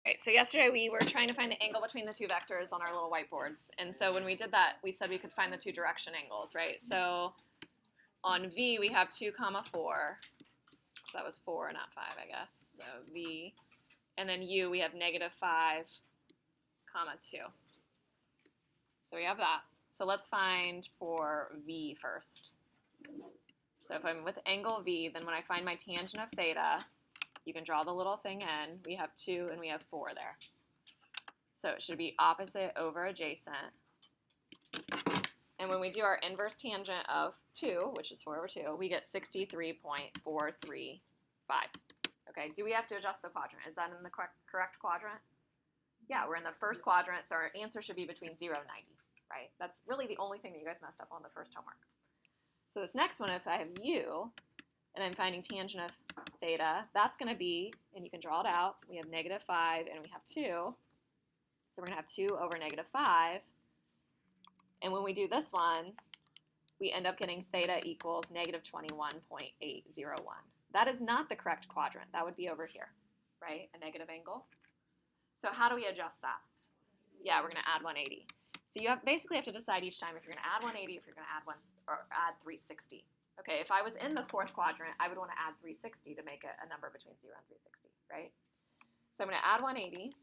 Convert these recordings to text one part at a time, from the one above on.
Right, so yesterday we were trying to find the angle between the two vectors on our little whiteboards. And so when we did that, we said we could find the two direction angles, right? So on V, we have 2, 4. So that was 4, not 5, I guess. So V. And then U, we have -5, 2. So we have that. So let's find for V first. So if I'm with angle V, then when I find my tangent of theta, you can draw the little thing in. We have 2 and we have 4 there. So it should be opposite over adjacent. And when we do our inverse tangent of 2, which is 4 over 2, we get 63.435. Okay, do we have to adjust the quadrant? Is that in the correct quadrant? Yeah, we're in the first quadrant, so our answer should be between 0 and 90, right? That's really the only thing that you guys messed up on the first homework. So this next one, if I have U, and I'm finding tangent of theta, that's going to be, and you can draw it out, we have -5 and we have 2. So we're going to have 2 over -5. And when we do this one, we end up getting theta equals -21.801. That is not the correct quadrant. That would be over here, right? A negative angle. So how do we adjust that? Yeah, we're going to add 180. So you basically have to decide each time if you're going to add 180, if you're going to add 360. Okay, if I was in the fourth quadrant, I would want to add 360 to make it a number between 0 and 360, right? So I'm going to add 180,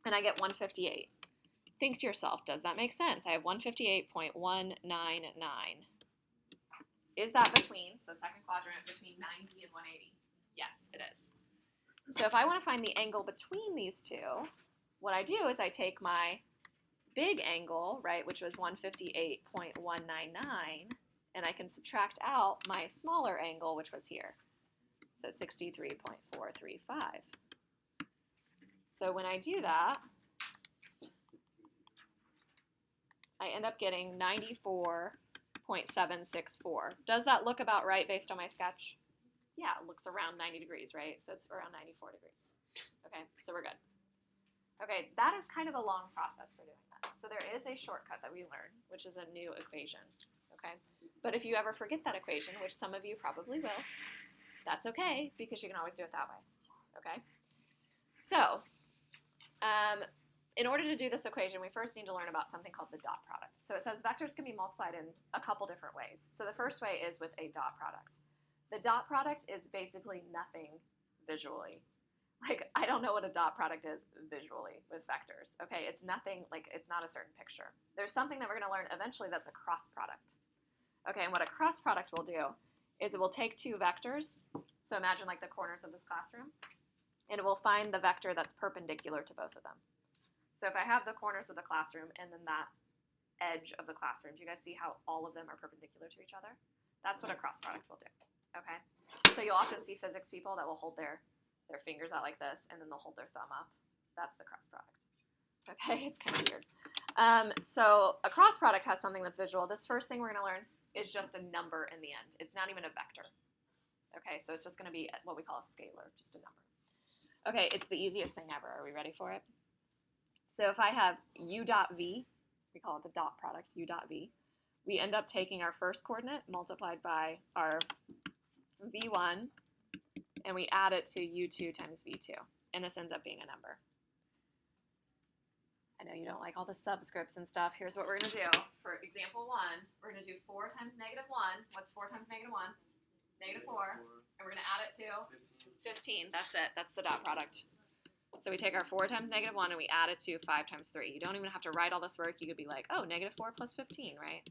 and I get 158. Think to yourself, does that make sense? I have 158.199. Is that between, so second quadrant, between 90 and 180? Yes, it is. So if I want to find the angle between these two, what I do is I take my big angle, right, which was 158.199, and I can subtract out my smaller angle, which was here. So 63.435. So when I do that, I end up getting 94.764. Does that look about right based on my sketch? Yeah, it looks around 90 degrees, right? So it's around 94 degrees. Okay, so we're good. Okay, that is kind of a long process for doing this. So there is a shortcut that we learned, which is a new equation, okay? But if you ever forget that equation, which some of you probably will, that's okay, because you can always do it that way, okay? So, in order to do this equation, we first need to learn about something called the dot product. So it says vectors can be multiplied in a couple different ways. So the first way is with a dot product. The dot product is basically nothing visually. Like, I don't know what a dot product is visually with vectors, okay? It's nothing, like, it's not a certain picture. There's something that we're going to learn eventually that's a cross product. Okay, and what a cross product will do is it will take two vectors, so imagine like the corners of this classroom, and it will find the vector that's perpendicular to both of them. So if I have the corners of the classroom and then that edge of the classroom, do you guys see how all of them are perpendicular to each other? That's what a cross product will do, okay? So you'll often see physics people that will hold their fingers out like this, and then they'll hold their thumb up. That's the cross product. Okay, it's kind of weird. So a cross product has something that's visual. This first thing we're going to learn is just a number in the end. It's not even a vector. Okay, so it's just going to be what we call a scalar, just a number. Okay, it's the easiest thing ever. Are we ready for it? So if I have u dot v, we call it the dot product, u dot v, we end up taking our first coordinate multiplied by our v1, and we add it to u2 times v2, and this ends up being a number. I know you don't like all the subscripts and stuff. Here's what we're going to do. For example 1, we're going to do 4 times -1. What's 4 times -1? -4. And we're going to add it to 15. That's it. That's the dot product. So we take our 4 times -1 and we add it to 5 times 3. You don't even have to write all this work. You could be like, oh, -4 plus 15, right?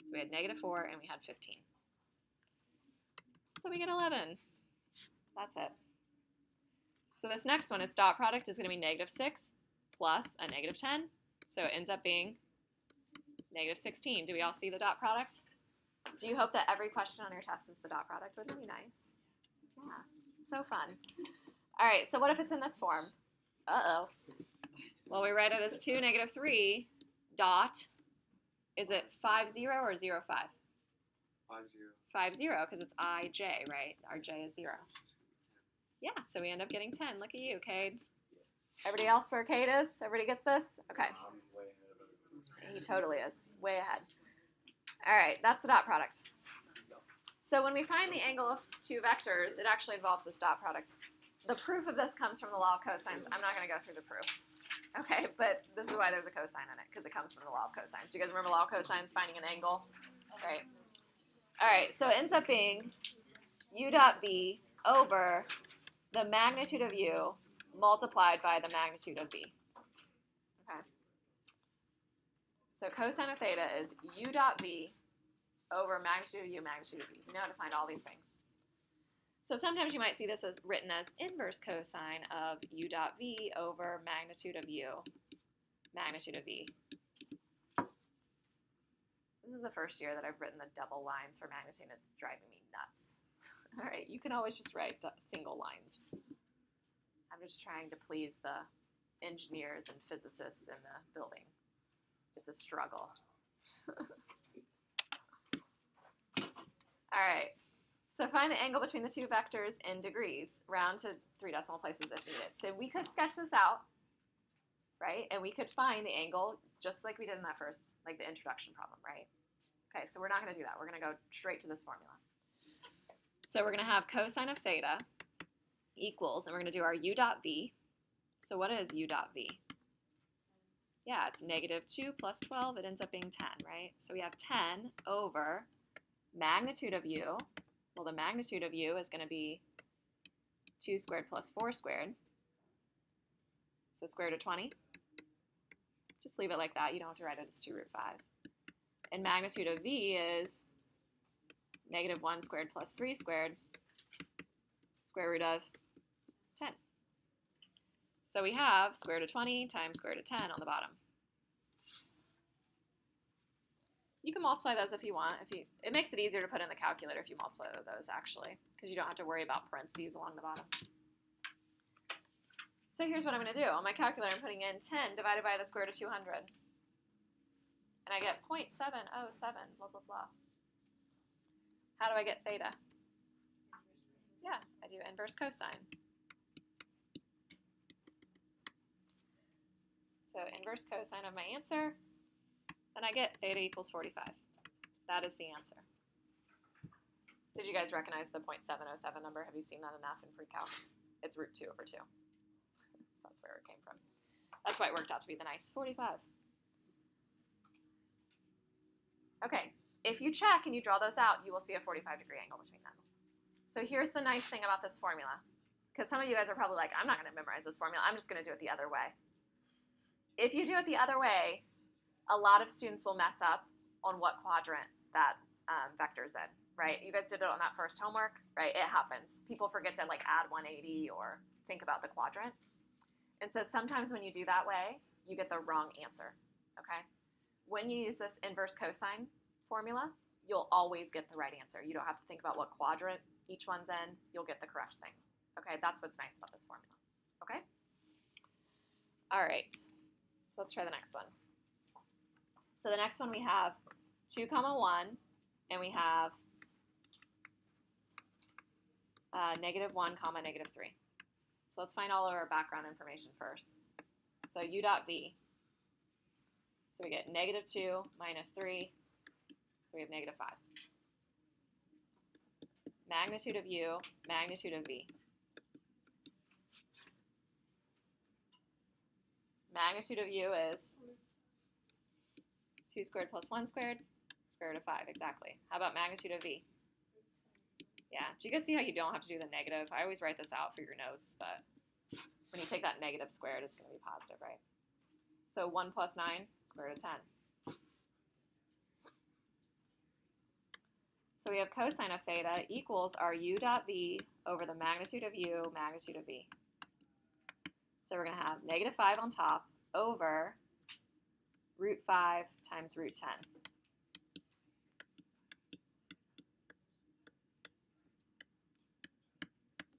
So we had -4 and we had 15. So we get 11. That's it. So this next one, its dot product is going to be -6 plus a -10. So it ends up being -16. Do we all see the dot product? Do you hope that every question on your test is the dot product? Wouldn't that be nice? Yeah, so fun. All right, so what if it's in this form? Uh-oh. Well, we write it as 2, -3, dot. Is it 5, 0 or 0, 5? 5, 0. 5, 0, because it's ij, right? Our j is 0. Yeah, so we end up getting 10. Look at you, Cade. Everybody else where Cade is? Everybody gets this? Okay. I'm way ahead of everybody. He totally is. Way ahead. All right, that's the dot product. So when we find the angle of two vectors, it actually involves this dot product. the proof of this comes from the law of cosines. I'm not going to go through the proof. Okay, but this is why there's a cosine in it, because it comes from the law of cosines. Do you guys remember law of cosines, finding an angle? Right. All right, so it ends up being u dot v over the magnitude of u multiplied by the magnitude of v. Okay. So cosine of theta is u dot v over magnitude of u, magnitude of v. You know how to find all these things. So sometimes you might see this as written as inverse cosine of u dot v over magnitude of u, magnitude of v. This is the first year that I've written the double lines for magnitude, and it's driving me nuts. All right, you can always just write single lines. I'm just trying to please the engineers and physicists in the building. It's a struggle. All right, so find the angle between the two vectors in degrees, round to 3 decimal places if needed. So we could sketch this out, right? And we could find the angle just like we did in that first, like the introduction problem, right? Okay, so we're not going to do that. We're going to go straight to this formula. So we're going to have cosine of theta equals, and we're going to do our u dot v. So what is u dot v? Yeah, it's negative 2 plus 12. It ends up being 10, right? So we have 10 over magnitude of u. Well, the magnitude of u is going to be 2 squared plus 4 squared. So square root of 20. Just leave it like that. You don't have to write it as 2 root 5. And magnitude of v is negative 1 squared plus 3 squared, square root of 10. So we have square root of 20 times square root of 10 on the bottom. You can multiply those if you want. It makes it easier to put in the calculator if you multiply those, actually, because you don't have to worry about parentheses along the bottom. So here's what I'm going to do. On my calculator, I'm putting in 10 divided by the square root of 200. And I get 0.707, blah, blah, blah. How do I get theta? Yeah, I do inverse cosine. So inverse cosine of my answer, and I get theta equals 45. That is the answer. Did you guys recognize the 0.707 number? Have you seen that enough in pre-calc? It's root 2 over 2. That's where it came from. That's why it worked out to be the nice 45. Okay, if you check and you draw those out, you will see a 45-degree angle between them. So here's the nice thing about this formula, because some of you guys are probably like, I'm not going to memorize this formula. I'm just going to do it the other way. If you do it the other way, a lot of students will mess up on what quadrant that vector's in, right? You guys did it on that first homework, right? It happens. People forget to like add 180 or think about the quadrant. And so sometimes when you do that way, you get the wrong answer, okay? When you use this inverse cosine formula, you'll always get the right answer. You don't have to think about what quadrant each one's in. You'll get the correct thing, okay? That's what's nice about this formula, okay? All right, so let's try the next one. So the next one we have 2, 1, and we have negative 1, negative 3. So let's find all of our background information first. So u dot v. So we get negative 2 minus 3, so we have negative 5. Magnitude of u, magnitude of v. Magnitude of u is 2 squared plus 1 squared, square root of 5, exactly. How about magnitude of v? Yeah, do you guys see how you don't have to do the negative? I always write this out for your notes, but when you take that negative squared, it's going to be positive, right? So 1 plus 9, square root of 10. So we have cosine of theta equals our u dot v over the magnitude of u, magnitude of v. So we're going to have negative 5 on top over root 5 times root 10.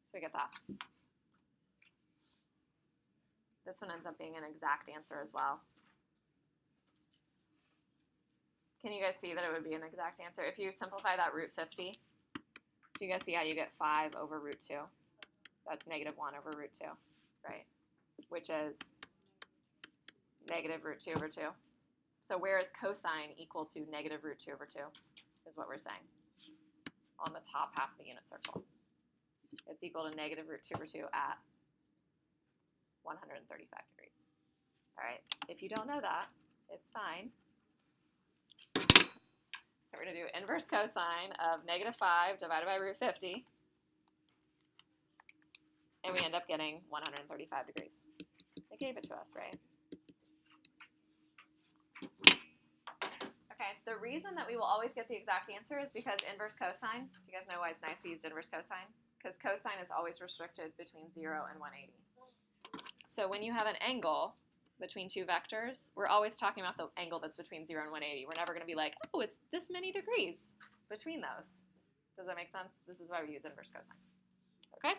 So we get that. This one ends up being an exact answer as well. Can you guys see that it would be an exact answer? If you simplify that root 50, do you guys see how you get 5 over root 2? That's negative 1 over root 2, right? Which is negative root 2 over 2. So where is cosine equal to negative root 2 over 2 is what we're saying on the top half of the unit circle. it's equal to negative root 2 over 2 at 135 degrees. All right, if you don't know that, it's fine. So we're going to do inverse cosine of negative 5 divided by root 50. And we end up getting 135 degrees. They gave it to us, right? Okay, the reason that we will always get the exact answer is because inverse cosine, do you guys know why it's nice we used inverse cosine? Because cosine is always restricted between 0 and 180. So when you have an angle between two vectors, we're always talking about the angle that's between 0 and 180. We're never going to be like, oh, it's this many degrees between those. Does that make sense? This is why we use inverse cosine. Okay?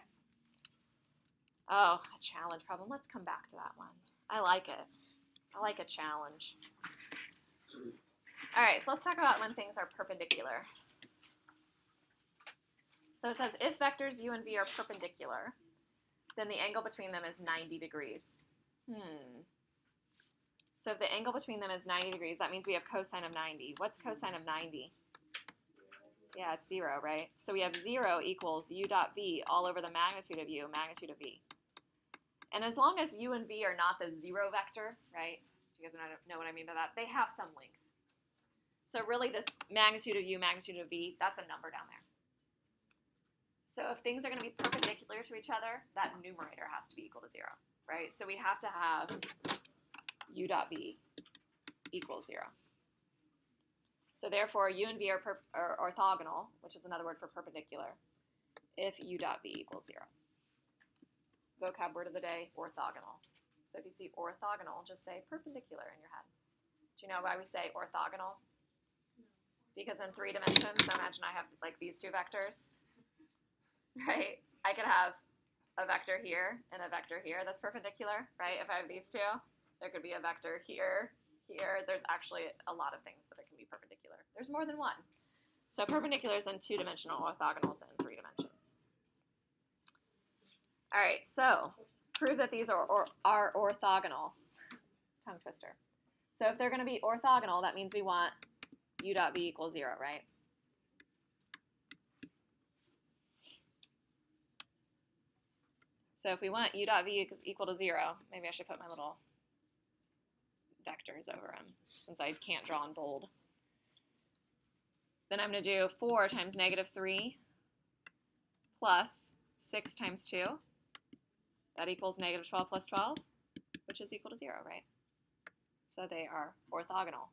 Oh, a challenge problem. Let's come back to that one. I like it. I like a challenge. All right, so let's talk about when things are perpendicular. So it says if vectors u and v are perpendicular, then the angle between them is 90 degrees. So if the angle between them is 90 degrees, that means we have cosine of 90. What's cosine of 90? Yeah, it's 0, right? So we have 0 equals u dot v all over the magnitude of u, magnitude of v. And as long as u and v are not the 0 vector, right? Do you guys know what I mean by that? They have some length. So really this magnitude of u, magnitude of v, that's a number down there. So if things are going to be perpendicular to each other, that numerator has to be equal to 0, right? So we have to have u dot v equals 0. So therefore, u and v are orthogonal, which is another word for perpendicular, if u dot v equals 0. Vocab word of the day, orthogonal. So if you see orthogonal, just say perpendicular in your head. Do you know why we say orthogonal? Because in 3 dimensions, so imagine I have like these two vectors, right? I could have a vector here and a vector here that's perpendicular, right? If I have these two, there could be a vector here, here. There's actually a lot of things that it can be perpendicular. There's more than one. So perpendiculars in 2-dimensional, orthogonals in 3 dimensions. All right, so prove that these are orthogonal. Tongue twister. So if they're going to be orthogonal, that means we want u dot v equals 0, right? So if we want u dot v equal to 0, maybe I should put my little vectors over them since I can't draw in bold. Then I'm going to do 4 times negative 3 plus 6 times 2. That equals negative 12 plus 12, which is equal to 0, right? So they are orthogonal.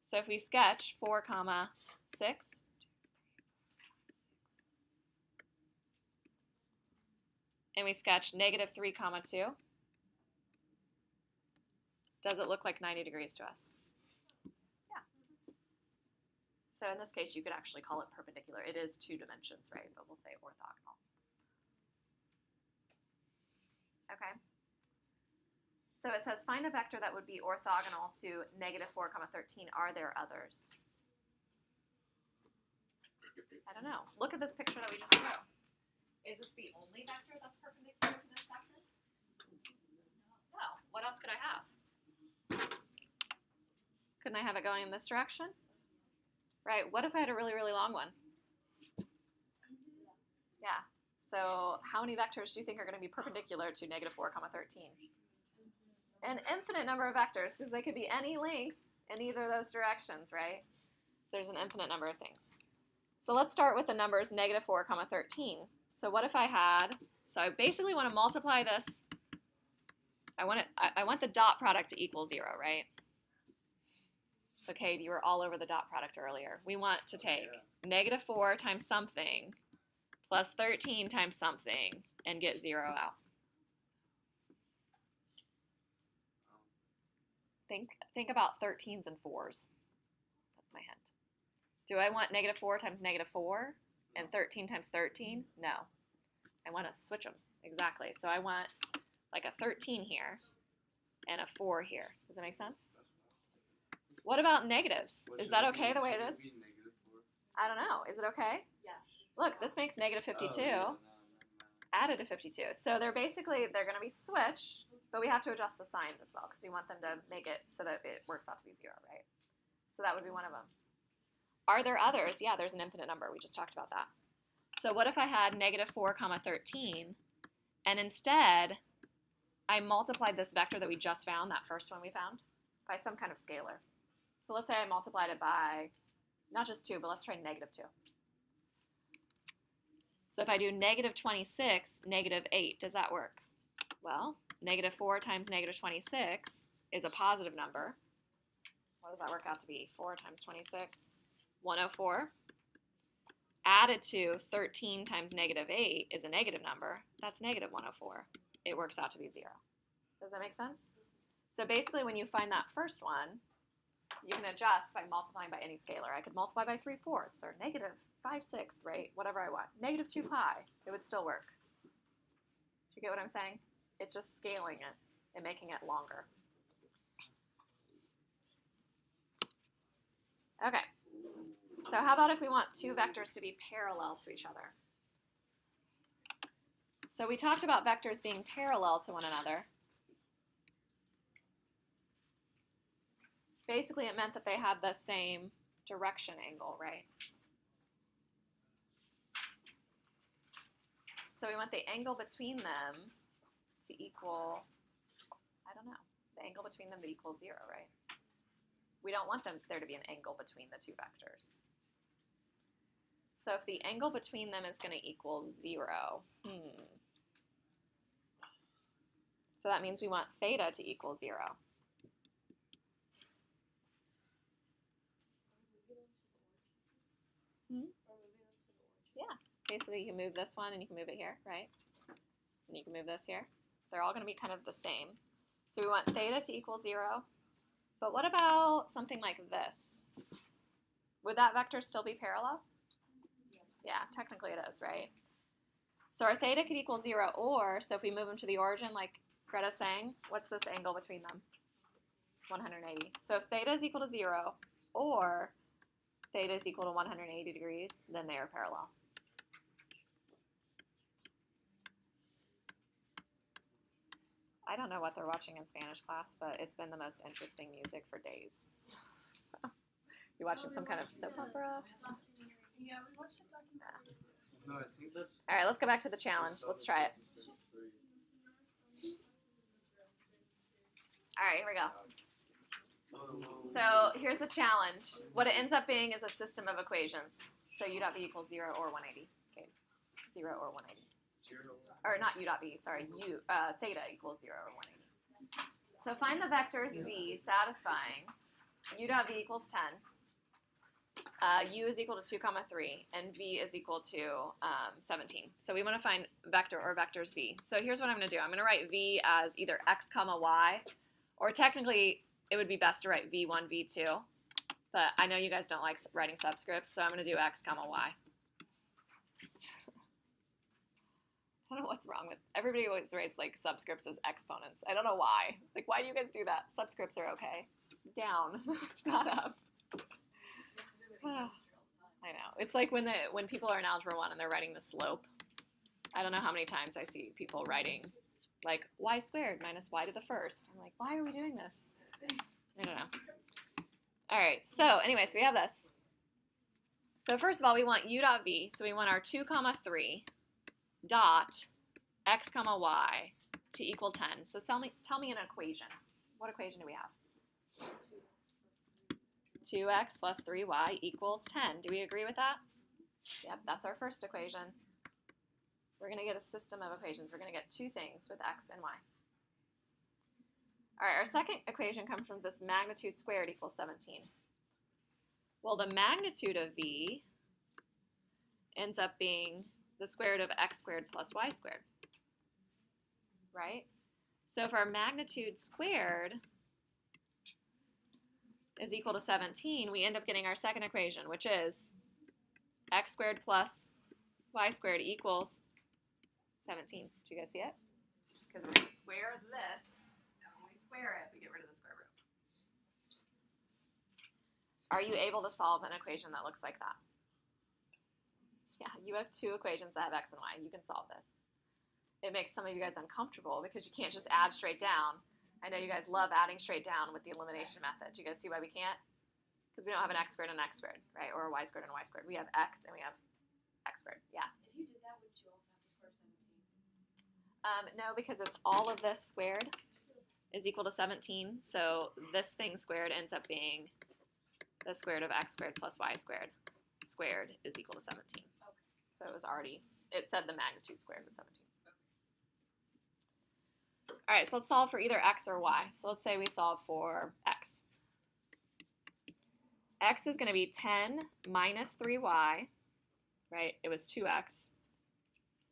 So if we sketch 4, 6, and we sketch negative 3, 2, does it look like 90 degrees to us? Yeah. So in this case, you could actually call it perpendicular. It is 2 dimensions, right? But we'll say orthogonal. Okay. So it says, find a vector that would be orthogonal to negative 4, 13. Are there others? I don't know. Look at this picture that we just drew. Is this the only vector that's perpendicular to this vector? No. What else could I have? Couldn't I have it going in this direction? Right. What if I had a really, really long one? Yeah. So how many vectors do you think are going to be perpendicular to negative 4, 13? An infinite number of vectors, because they could be any length in either of those directions, right? So there's an infinite number of things. So let's start with the numbers negative 4, 13. So what if I had, so I basically want to multiply this. I want the dot product to equal 0, right? Okay, you were all over the dot product earlier. We want to take negative 4 times something plus 13 times something and get 0 out. Think about 13s and 4s. That's my hint. Do I want negative 4 times negative 4 and 13 times 13? No. I want to switch them. Exactly. So I want like a 13 here and a 4 here. Does that make sense? What about negatives? Is that okay the way it is? I don't know. Is it okay? Yeah. Look, this makes negative 52 added to 52. So they're going to be switched, but we have to adjust the signs as well because we want them to make it so that it works out to be 0, right? So that would be one of them. Are there others? Yeah, there's an infinite number. We just talked about that. So what if I had negative 4 comma 13, and instead I multiplied this vector that we just found, that first one we found, by some kind of scalar. So let's say I multiplied it by, not just 2, but let's try negative 2. So if I do negative 26, negative 8, does that work? Well, negative 4 times negative 26 is a positive number. What does that work out to be? 4 times 26, 104. Added to 13 times negative 8 is a negative number. That's negative 104. It works out to be 0. Does that make sense? So basically when you find that first one, you can adjust by multiplying by any scalar. I could multiply by 3/4 or negative 5/6, right? Whatever I want. Negative 2 pi. It would still work. Do you get what I'm saying? It's just scaling it and making it longer. Okay. So how about if we want two vectors to be parallel to each other? So we talked about vectors being parallel to one another. Basically, it meant that they had the same direction angle, right? So we want the angle between them to equal, I don't know, the angle between them to equal 0, right? We don't want there to be an angle between the two vectors. So if the angle between them is going to equal 0, so that means we want theta to equal 0. Yeah, basically you can move this one and you can move it here, right? And you can move this here. They're all going to be kind of the same. So we want theta to equal 0. But what about something like this? Would that vector still be parallel? Yeah, technically it is, right? So our theta could equal 0, or, so if we move them to the origin, like Greta's saying, what's this angle between them? 180. So if theta is equal to 0, or theta is equal to 180 degrees, then they are parallel. I don't know what they're watching in Spanish class, but it's been the most interesting music for days. So, you watching some kind of soap opera? Yeah, we watched a documentary. No, I think that's. All right, let's go back to the challenge. Let's try it. All right, here we go. So here's the challenge. What it ends up being is a system of equations. So u dot v equals 0 or 180. Okay, 0 or 180. Or not u dot v, sorry, theta equals 0 or 180. So find the vectors v satisfying u dot v equals 10, u is equal to 2 comma 3, and v is equal to 17. So we want to find vector or vectors v. So here's what I'm going to do. I'm going to write v as either x comma y, or technically it would be best to write v1, v2. But I know you guys don't like writing subscripts, so I'm going to do x comma y. I don't know what's wrong with everybody always writes like subscripts as exponents. I don't know why. Like, why do you guys do that? Subscripts are okay. Down. It's not up. I know. It's like when people are in Algebra 1 and they're writing the slope. I don't know how many times I see people writing like y squared minus y to the first. I'm like, why are we doing this? I don't know. All right. So anyway, so we have this. So first of all, we want u dot v. So we want our 2 comma 3 dot x comma y to equal 10. So tell me an equation. What equation do we have? 2x plus 3y equals 10. Do we agree with that? Yep, that's our first equation. We're going to get a system of equations. We're going to get two things with x and y. All right, our second equation comes from this magnitude squared equals 17. Well, the magnitude of v ends up being the square root of x squared plus y squared, right? So if our magnitude squared is equal to 17, we end up getting our second equation, which is x squared plus y squared equals 17. Do you guys see it? Because when we square this, and when we square it, we get rid of the square root. Are you able to solve an equation that looks like that? Yeah, you have two equations that have x and y. You can solve this. It makes some of you guys uncomfortable because you can't just add straight down. I know you guys love adding straight down with the elimination method. Do you guys see why we can't? because we don't have an x squared and an x squared, right? Or a y squared and a y squared. We have x and we have x squared. Yeah. If you did that, would you also have to square 17? No, because it's all of this squared is equal to 17. So this thing squared ends up being the square root of x squared plus y squared is equal to 17. Okay. So it was already, it said the magnitude squared was 17. All right, so let's solve for either x or y. So let's say we solve for x. X is going to be 10 minus 3y, right? It was 2x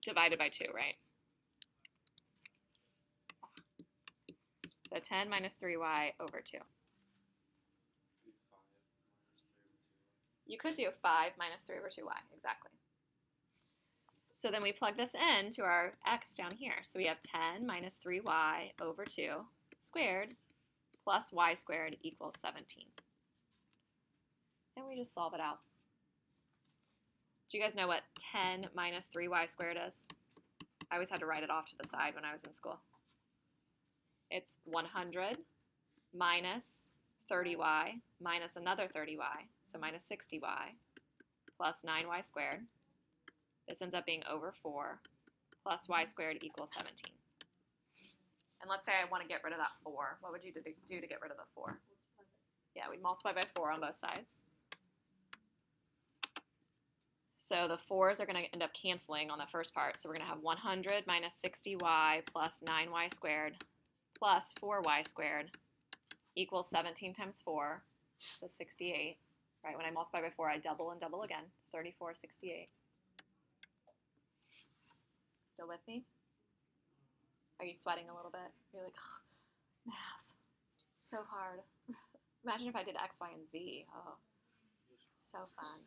divided by 2, right? So 10 minus 3y over 2. You could do 5 minus 3 over 2y, exactly. So then we plug this in to our x down here. So we have 10 minus 3y over 2 squared plus y squared equals 17. And we just solve it out. Do you guys know what 10 minus 3y squared is? I always had to write it off to the side when I was in school. It's 100 minus 30y minus another 30y, so minus 60y, plus 9y squared. This ends up being over 4 plus y squared equals 17. And let's say I want to get rid of that 4. What would you do to get rid of the 4? Yeah, we'd multiply by 4 on both sides. So the 4's are going to end up canceling on the first part. So we're going to have 100 minus 60y plus 9y squared plus 4y squared equals 17 times 4, so 68. Right, when I multiply by 4, I double and double again. 34, 68. Still with me? Are you sweating a little bit? You're like, oh, math, so hard. Imagine if I did x, y, and z. Oh, so fun.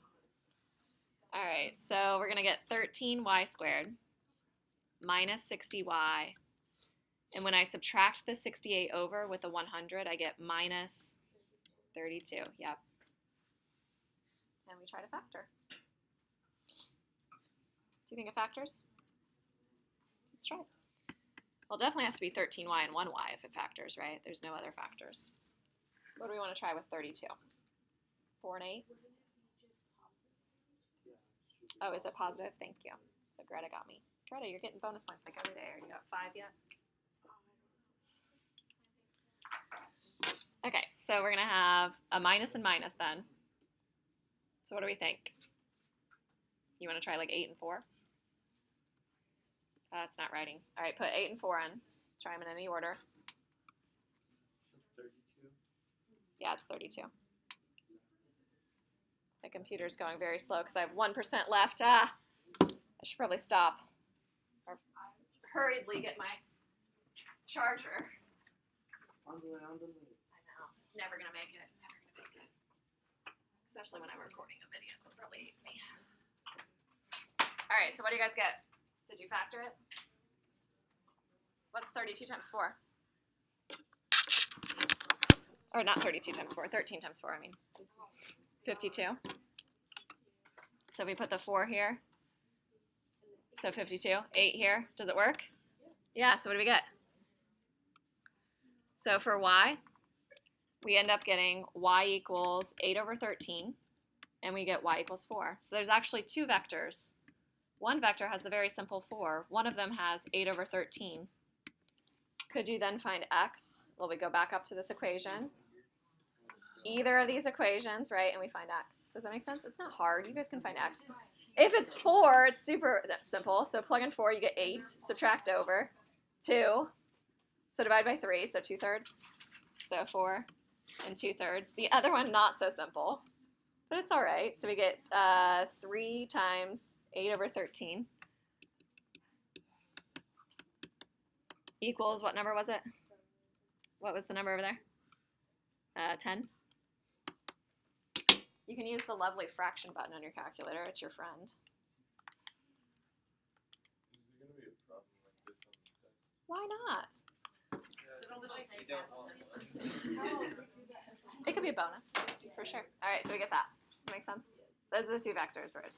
All right, so we're going to get 13y squared minus 60y. And when I subtract the 68 over with the 100, I get minus 32. Yep. And we try to factor. Do you think it factors? Let's try. Well, it definitely has to be 13y and 1y if it factors, right? There's no other factors. What do we want to try with 32? 4 and 8? Oh, is it positive? Thank you. So Greta got me. Greta, you're getting bonus points like every day. Are you at 5 yet? Okay, so we're going to have a minus and minus then. So what do we think? You want to try like 8 and 4? It's not writing. All right, put 8 and 4 in. Try them in any order. 32. Yeah, it's 32. My computer's going very slow because I have 1% left. I should probably stop or hurriedly get my charger. On the way. I know. Never going to make it. Never going to make it. Especially when I'm recording a video. It probably hates me. All right, so what do you guys get? Did you factor it? What's 32 times 4? Or not 32 times 4, 13 times 4, I mean. 52. So we put the 4 here. So 52. 8 here. Does it work? Yeah, so what do we get? So for y, we end up getting y equals 8 over 13, and we get y equals 4. So there's actually 2 vectors. One vector has the very simple 4. One of them has 8 over 13. Could you then find x? Well, we go back up to this equation. Either of these equations, right, and we find x. Does that make sense? It's not hard. You guys can find x. If it's 4, it's super simple. So plug in 4, you get 8. Subtract over 2. So divide by 3, so 2/3. So 4 and 2/3. The other one, not so simple, but it's all right. So we get 3 times 8 over 13 equals, what number was it? What was the number over there? 10. You can use the lovely fraction button on your calculator. It's your friend. Is there going to be a problem like this on the test? Why not? You don't want It could be a bonus, for sure. All right, so we get that. Does that make sense? Those are the 2 vectors, right?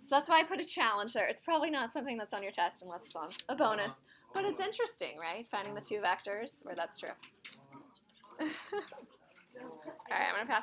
So that's why I put a challenge there. It's probably not something that's on your test unless it's on a bonus, but it's interesting, right? Finding the 2 vectors where that's true. All right, I'm going to pass